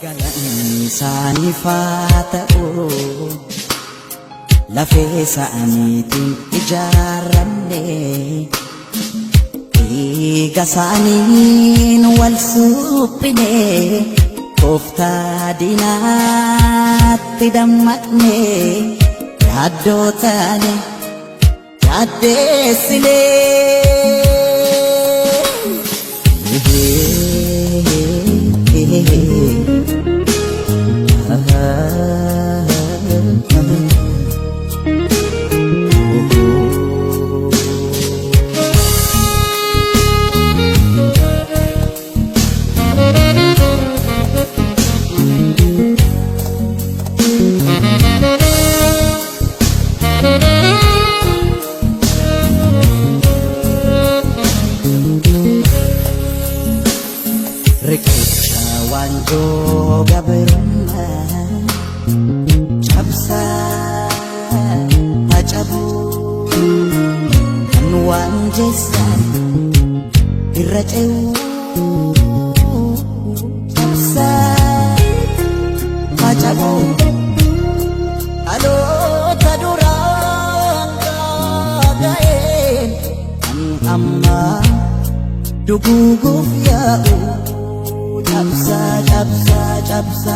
Galanni isaaniif haa ta'u, lafee isaaniitiin ijaaramne, dhiiga isaaniin wal suphine, Gooftaa diinaatti dammaqne, yaaddoo taane yaaddeessine. Riqicha waanjoo gabrummaa cabsaa hacabuu kan waan jeessan irra ce'uu cabsaa hacabuu dhaloota duraan gaaga'een kan ammaa duguuguuf yaa'u. Cabsa, cabsa, cabsa.